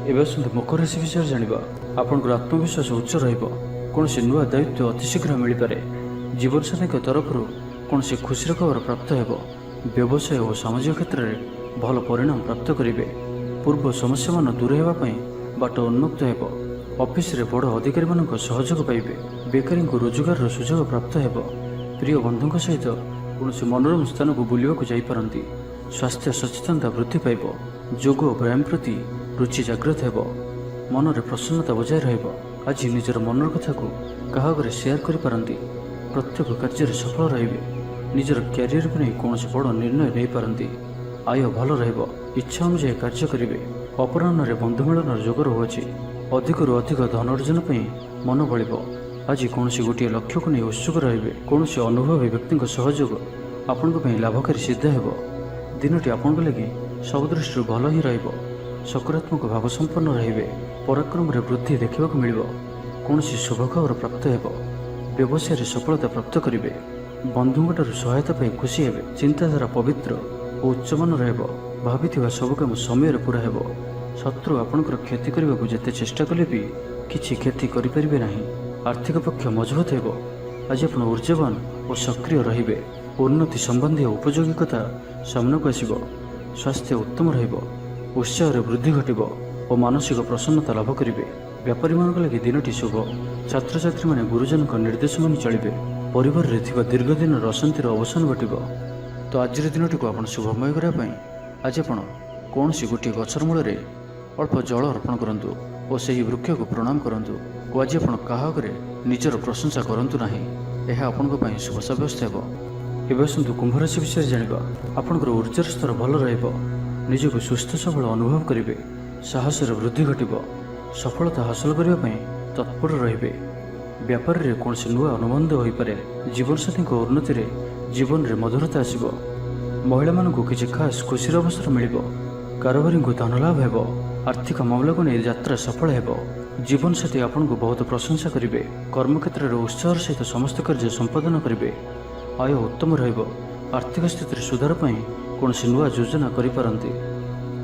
एवं आसतु मकर राशि विषय जाना। आपंकर आत्मविश्वास उच्च रहिब। कौन नुआ दायित्व अतिशीघ्र मिल पारे। जीवनसाथी तरफ कौन खुशी खबर प्राप्त हो। व्यवसाय और सामाजिक क्षेत्र में भल परिणाम प्राप्त करेंगे। पूर्व समस्या मान दूर होगापी बाट उन्मुक्त हो। ऑफिस रे बड़ अधिकारी मान सहयोग पाइबे। बेकारी को रोजगार सुजोग प्राप्त हो। प्रिय बंधु सहित कौन मनोरम स्थान को बुलवाक जापारती। स्वास्थ्य सचेतनता वृद्धि पाइब। जोग और व्यायाम प्रति रुचि जागृत हो। मन में प्रसन्नता बजाय रहिब। आज निजर मनर कथा को क्या आगे शेयर करपारती। प्रत्येक कार्य सफल रहिबे। निजर क्यारियर को नहीं कौन बड़ निर्णय नहीं पारती। आय भल रहिब। इच्छा अनुसार कार्य करेंगे। अपराह्न बंधु मिलन जोग रहुछि। अधिक अधिक धन अर्जन मन बढ़। आज कौन गोटे लक्ष्य को नहीं उत्सुक रहिबे। कौन अनुभवी व्यक्ति सहयोग आपण लाभकारी सिद्ध हो। दिनटी आपण लगी सब दृष्टि भल ही रहिब। सकारात्मक भाव संपन्न रहिबे। पराक्रम रे वृद्धि देखा मिल। कौन शुभ खबर प्राप्त हो। व्यवसाय सफलता प्राप्त करेंगे। बंधुओं सहायता पाई खुशी हेबे। चिंताधारा पवित्र और उच्चमान रहिब। भाभी सब काम समय पूरा हेब। शत्रु आपणकर क्षति करने को जिते चेष्टा कले भी किसी क्षति करें ना। आर्थिक पक्ष मजबूत हो। आज आप ऊर्जावान और सक्रिय रहिबे। उन्नति संबंधी उपयोगिकता सामना को आसिब। स्वास्थ्य उत्तम रहिब। उत्साह वृद्धि घटिब और मानसिक प्रसन्नता लाभ करेंगे। व्यापारीମାନଙ୍କ ଲାଗି ଦିନଟି ଶୁଭ। ଛାତ୍ରଛାତ୍ରୀମାନେ ଗୁରୁଜନଙ୍କ ନିର୍ଦ୍ଦେଶ ମାନି ଚଳିବେ। ପରିବାରରେ ଥିବା ଦୀର୍ଘ ଦିନର ଅଶାନ୍ତିର ଅବସାନ ଘଟିବ। ତ ଆଜିର ଦିନଟିକୁ ଆପଣ ଶୁଭମୟ କରିବା ପାଇଁ ଆଜି ଆପଣ କୌଣସି ଗୋଟିଏ ଗଛର ମୂଳରେ ଅଳ୍ପ ଜଳ ଅର୍ପଣ କରନ୍ତୁ ଓ ସେହି ବୃକ୍ଷକୁ ପ୍ରଣାମ କରନ୍ତୁ। ଓ ଆଜି ଆପଣ କାହା ଆଗରେ ନିଜର ପ୍ରଶଂସା କରନ୍ତୁ ନାହିଁ, ଏହା ଆପଣଙ୍କ ପାଇଁ ଶୁଭ ସାବ୍ୟସ୍ତ ହେବ। ଏବେ ଆସନ୍ତୁ କୁମ୍ଭ ରାଶି ବିଷୟରେ ଜାଣିବା। ଆପଣଙ୍କର ଉର୍ଜାର ସ୍ତର ଭଲ ରହିବ। ନିଜକୁ ସୁସ୍ଥ ସବଳ ଅନୁଭବ କରିବେ। ସାହସର ବୃଦ୍ଧି ଘଟିବ। ସଫଳତା ହାସଲ କରିବା ପାଇଁ ତତ୍ପର ରହିବେ। ବ୍ୟାପାରରେ କୌଣସି ନୂଆ ଅନୁବନ୍ଧ ହୋଇପାରେ। ଜୀବନସାଥୀଙ୍କ ଉନ୍ନତିରେ ଜୀବନରେ ମଧୁରତା ଆସିବ। ମହିଳାମାନଙ୍କୁ କିଛି ଖାସ୍ ଖୁସିର ଅବସର ମିଳିବ। କାରବାରୀଙ୍କୁ ଧନ ଲାଭ ହେବ। ଆର୍ଥିକ ମାମଲାକୁ ନେଇ ଯାତ୍ରା ସଫଳ ହେବ। ଜୀବନସାଥୀ ଆପଣଙ୍କୁ ବହୁତ ପ୍ରଶଂସା କରିବେ। କର୍ମକ୍ଷେତ୍ରରେ ଉତ୍ସାହର ସହିତ ସମସ୍ତ କାର୍ଯ୍ୟ ସମ୍ପାଦନ କରିବେ। ଆୟ ଉତ୍ତମ ରହିବ। ଆର୍ଥିକ ସ୍ଥିତିରେ ସୁଧାର ପାଇଁ କୌଣସି ନୂଆ ଯୋଜନା କରିପାରନ୍ତି।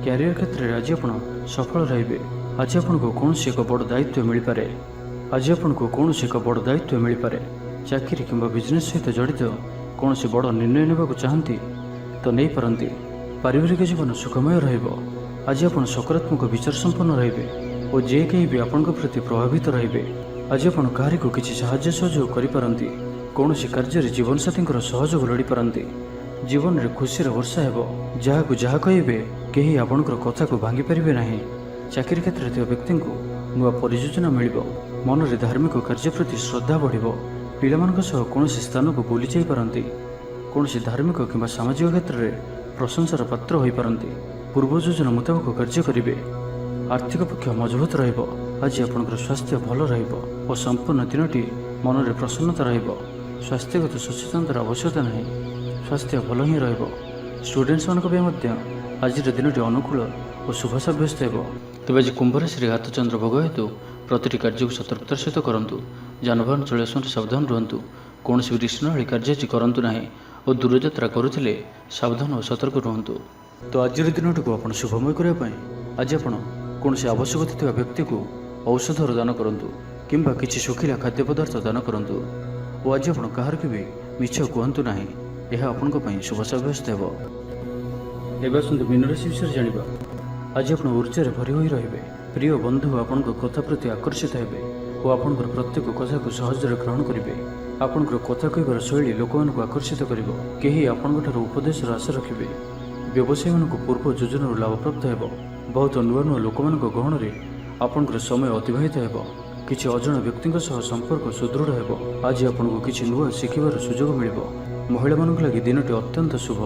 କ୍ୟାରିୟର କ୍ଷେତ୍ରରେ ଆଜି ଆପଣ ସଫଳ ରହିବେ। ଆଜି ଆପଣଙ୍କୁ କୌଣସି ଏକ ବଡ଼ ଦାୟିତ୍ୱ ମିଳିପାରେ। ଚାକିରି କିମ୍ବା ବିଜନେସ୍ ସହିତ ଜଡ଼ିତ କୌଣସି ବଡ଼ ନିର୍ଣ୍ଣୟ ନେବାକୁ ଚାହାନ୍ତି ତ ନେଇପାରନ୍ତି। ପାରିବାରିକ ଜୀବନ ସୁଖମୟ ରହିବ। ଆଜି ଆପଣ ସକାରାତ୍ମକ ବିଚାର ସମ୍ପନ୍ନ ରହିବେ ଓ ଯେ କେହି ବି ଆପଣଙ୍କ ପ୍ରତି ପ୍ରଭାବିତ ରହିବେ। ଆଜି ଆପଣ କାହାରିକୁ କିଛି ସାହାଯ୍ୟ ସହଯୋଗ କରିପାରନ୍ତି। କୌଣସି କାର୍ଯ୍ୟରେ ଜୀବନସାଥୀଙ୍କର ସହଯୋଗ ଲୋଡ଼ିପାରନ୍ତି। ଜୀବନରେ ଖୁସିର ବର୍ଷା ହେବ। ଯାହାକୁ ଯାହା କହିବେ କେହି ଆପଣଙ୍କର କଥାକୁ ଭାଙ୍ଗିପାରିବେ ନାହିଁ। ଚାକିରି କ୍ଷେତ୍ରରେ ଥିବା ବ୍ୟକ୍ତିଙ୍କୁ ନୂଆ ପରିଯୋଜନା ମିଳିବ। ମନରେ ଧାର୍ମିକ କାର୍ଯ୍ୟ ପ୍ରତି ଶ୍ରଦ୍ଧା ବଢ଼ିବ। ପିଲାମାନଙ୍କ ସହ କୌଣସି ସ୍ଥାନକୁ ବୁଲି ଯାଇପାରନ୍ତି। କୌଣସି ଧାର୍ମିକ କିମ୍ବା ସାମାଜିକ କ୍ଷେତ୍ରରେ ପ୍ରଶଂସାର ପାତ୍ର ହୋଇପାରନ୍ତି। ପୂର୍ବ ଯୋଜନା ମୁତାବକ କାର୍ଯ୍ୟ କରିବେ। ଆର୍ଥିକ ପକ୍ଷ ମଜବୁତ ରହିବ। ଆଜି ଆପଣଙ୍କର ସ୍ୱାସ୍ଥ୍ୟ ଭଲ ରହିବ ଓ ସମ୍ପୂର୍ଣ୍ଣ ଦିନଟି ମନରେ ପ୍ରସନ୍ନତା ରହିବ। ସ୍ୱାସ୍ଥ୍ୟଗତ ସଚେତନତାର ଆବଶ୍ୟକତା ନାହିଁ। ସ୍ୱାସ୍ଥ୍ୟ ଭଲ ହିଁ ରହିବ। ଷ୍ଟୁଡେଣ୍ଟସ୍ମାନଙ୍କ ପାଇଁ ମଧ୍ୟ ଆଜିର ଦିନଟି ଅନୁକୂଳ ଓ ଶୁଭ ସାବ୍ୟସ୍ତ ହେବ। ତେବେ ଆଜି କୁମ୍ଭ ରାଶିରେ ଘାତଚନ୍ଦ୍ର ଭୋଗ ହେତୁ ପ୍ରତିଟି କାର୍ଯ୍ୟକୁ ସତର୍କତାର ସହିତ କରନ୍ତୁ। ଯାନବାହନ ଚଳାଇବା ସମୟରେ ସାବଧାନ ରୁହନ୍ତୁ। କୌଣସି ବି ରିଷ୍ଣହାଳୀ କାର୍ଯ୍ୟ ଆଜି କରନ୍ତୁ ନାହିଁ ଓ ଦୂରଯାତ୍ରା କରୁଥିଲେ ସାବଧାନ ଓ ସତର୍କ ରୁହନ୍ତୁ। ତ ଆଜିର ଦିନଟିକୁ ଆପଣ ଶୁଭମୟ କରିବା ପାଇଁ ଆଜି ଆପଣ କୌଣସି ଆବଶ୍ୟକତା ଥିବା ବ୍ୟକ୍ତିକୁ ଔଷଧର ଦାନ କରନ୍ତୁ କିମ୍ବା କିଛି ଶୁଖିଲା ଖାଦ୍ୟ ପଦାର୍ଥ ଦାନ କରନ୍ତୁ। ଓ ଆଜି ଆପଣ କାହାରିକୁ ବି ମିଛ କୁହନ୍ତୁ ନାହିଁ, ଏହା ଆପଣଙ୍କ ପାଇଁ ଶୁଭ ସାବ୍ୟସ୍ତ ହେବ। ଏବେ ଆସନ୍ତୁ ମୀନ ରାଶି ବିଷୟରେ ଜାଣିବା। ଆଜି ଆପଣ ଉର୍ଜାରେ ଭରି ହୋଇ ରହିବେ। ପ୍ରିୟ ବନ୍ଧୁ ଆପଣଙ୍କ କଥା ପ୍ରତି ଆକର୍ଷିତ ହେବେ ଓ ଆପଣଙ୍କର ପ୍ରତ୍ୟେକ କଥାକୁ ସହଜରେ ଗ୍ରହଣ କରିବେ। ଆପଣଙ୍କର କଥା କହିବାର ଶୈଳୀ ଲୋକମାନଙ୍କୁ ଆକର୍ଷିତ କରିବ। କେହି ଆପଣଙ୍କଠାରୁ ଉପଦେଶର ଆଶା ରଖିବେ। ବ୍ୟବସାୟୀମାନଙ୍କୁ ପୂର୍ବ ଯୋଜନାରୁ ଲାଭପ୍ରାପ୍ତ ହେବ। ବହୁତ ନୂଆ ଲୋକମାନଙ୍କ ଗହଣରେ ଆପଣଙ୍କର ସମୟ ଅତିବାହିତ ହେବ। କିଛି ଅଜଣା ବ୍ୟକ୍ତିଙ୍କ ସହ ସମ୍ପର୍କ ସୁଦୃଢ଼ ହେବ। ଆଜି ଆପଣଙ୍କୁ କିଛି ନୂଆ ଶିଖିବାର ସୁଯୋଗ ମିଳିବ। ମହିଳାମାନଙ୍କ ଲାଗି ଦିନଟି ଅତ୍ୟନ୍ତ ଶୁଭ।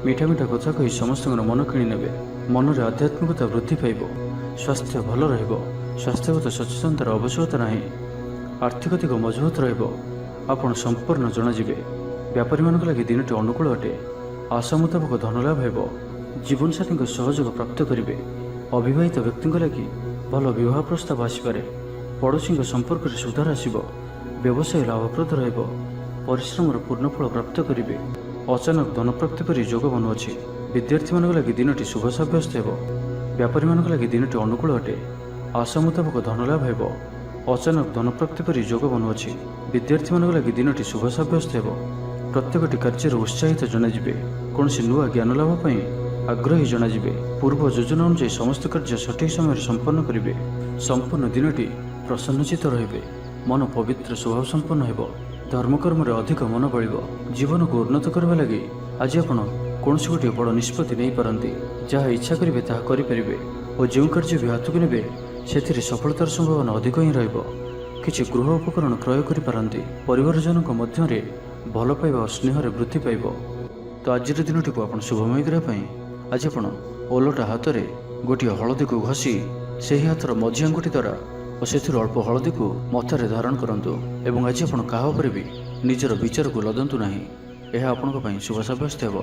ମିଠା ମିଠା କଥା କହି ସମସ୍ତଙ୍କର ମନ କିଣି ନେବେ। ମନରେ ଆଧ୍ୟାତ୍ମିକତା ବୃଦ୍ଧି ପାଇବ। ସ୍ୱାସ୍ଥ୍ୟ ଭଲ ରହିବ। ସ୍ୱାସ୍ଥ୍ୟଗତ ସଚେତନତାର ଆବଶ୍ୟକତା ନାହିଁ। ଆର୍ଥିକ ଦିଗ ମଜବୁତ ରହିବ। ଆପଣ ସମ୍ପୂର୍ଣ୍ଣ ଜଣାଯିବେ। ବ୍ୟାପାରୀମାନଙ୍କ ଲାଗି ଦିନଟି ଅନୁକୂଳ ଅଟେ। ଆଶା ମୁତାବକ ଧନ ଲାଭ ହେବ। ଜୀବନସାଥୀଙ୍କ ସହଯୋଗ ପ୍ରାପ୍ତ କରିବେ। ଅବିବାହିତ ବ୍ୟକ୍ତିଙ୍କ ଲାଗି ଭଲ ବିବାହ ପ୍ରସ୍ତାବ ଆସିପାରେ। ପଡ଼ୋଶୀଙ୍କ ସମ୍ପର୍କରେ ସୁଧାର ଆସିବ। ବ୍ୟବସାୟ ଲାଭପ୍ରଦ ରହିବ। ପରିଶ୍ରମର ପୂର୍ଣ୍ଣଫଳ ପ୍ରାପ୍ତ କରିବେ। ଅଚାନକ ଧନପ୍ରାପ୍ତି ପରି ଯୋଗ ବନୁଅଛି। ବିଦ୍ୟାର୍ଥୀମାନଙ୍କ ଲାଗି ଦିନଟି ଶୁଭ ସାବ୍ୟସ୍ତ ହେବ। ବ୍ୟାପାରୀମାନଙ୍କ ଲାଗି ଦିନଟି ଅନୁକୂଳ ଅଟେ। ଆଶା ମୁତାବକ ଧନ ଲାଭ ହେବ। ଅଚାନକ ଧନପ୍ରାପ୍ତି ପରି ଯୋଗ ବନୁଅଛି। ବିଦ୍ୟାର୍ଥୀମାନଙ୍କ ଲାଗି ଦିନଟି ଶୁଭ ସାବ୍ୟସ୍ତ ହେବ। ପ୍ରତ୍ୟେକଟି କାର୍ଯ୍ୟରେ ଉତ୍ସାହିତ ଜଣାଯିବେ। କୌଣସି ନୂଆ ଜ୍ଞାନ ଲାଭ ପାଇଁ ଆଗ୍ରହୀ ଜଣାଯିବେ। ପୂର୍ବ ଯୋଜନା ଅନୁଯାୟୀ ସମସ୍ତ କାର୍ଯ୍ୟ ସଠିକ ସମୟରେ ସମ୍ପନ୍ନ କରିବେ। ସମ୍ପୂର୍ଣ୍ଣ ଦିନଟି ପ୍ରସନ୍ନଚିତ୍ତ ରହିବେ। ମନ ପବିତ୍ର ସ୍ୱଭାବ ସମ୍ପନ୍ନ ହେବ। ଧର୍ମକର୍ମରେ ଅଧିକ ମନ ବଳିବ। ଜୀବନକୁ ଉନ୍ନତ କରିବା ଲାଗି ଆଜି ଆପଣ କୌଣସି ଗୋଟିଏ ବଡ଼ ନିଷ୍ପତ୍ତି ନେଇପାରନ୍ତି। ଯାହା ଇଚ୍ଛା କରିବେ ତାହା କରିପାରିବେ ଓ ଯେଉଁ କାର୍ଯ୍ୟ ବି ହାତକୁ ନେବେ ସେଥିରେ ସଫଳତାର ସମ୍ଭାବନା ଅଧିକ ହିଁ ରହିବ। କିଛି ଗୃହ ଉପକରଣ କ୍ରୟ କରିପାରନ୍ତି। ପରିବାରଜନଙ୍କ ମଧ୍ୟରେ ଭଲ ପାଇବା ଓ ସ୍ନେହରେ ବୃଦ୍ଧି ପାଇବ। ତ ଆଜିର ଦିନଟିକୁ ଆପଣ ଶୁଭମୟ କରିବା ପାଇଁ ଆଜି ଆପଣ ଓଲଟା ହାତରେ ଗୋଟିଏ ହଳଦୀକୁ ଘଷି ସେହି ହାତର ମଝି ଆଙ୍ଗୁଠି ଦ୍ୱାରା ଓ ସେଥିରୁ ଅଳ୍ପ ହଳଦୀକୁ ମଥାରେ ଧାରଣ କରନ୍ତୁ ଏବଂ ଆଜି ଆପଣ କାହା ଉପରେ ବି ନିଜର ବିଚାରକୁ ଲଦନ୍ତୁ ନାହିଁ। ଏହା ଆପଣଙ୍କ ପାଇଁ ଶୁଭ ସାବ୍ୟସ୍ତ ହେବ।